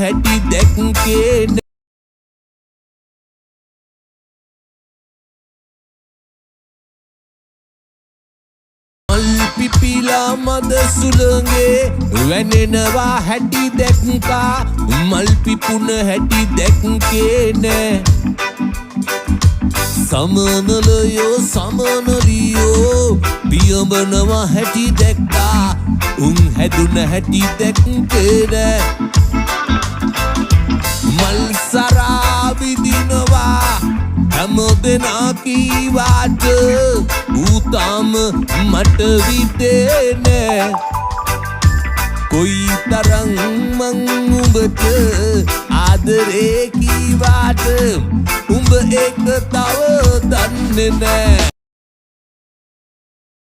හැටි දැක්කේ නෑ. පිපිලා මද සුළඟේ වැනෙනවා හැටි දැක්කා. මල් පිපුන හැටි දැක්කේ නෑ. සමනලයෝ සමනලියෝ පියඹනවා හැටි දැක්කා. උන් හැදුන හැටි දැක්කේ නෑ. මල් සරා විදිනවා හැම දෙනා කීවාට ඌ තාම මට විදේ නෑ. කොයි තරම් මං උඹට ආදරේ කීවාට උඹ ඒක තව දන්නේ නෑ.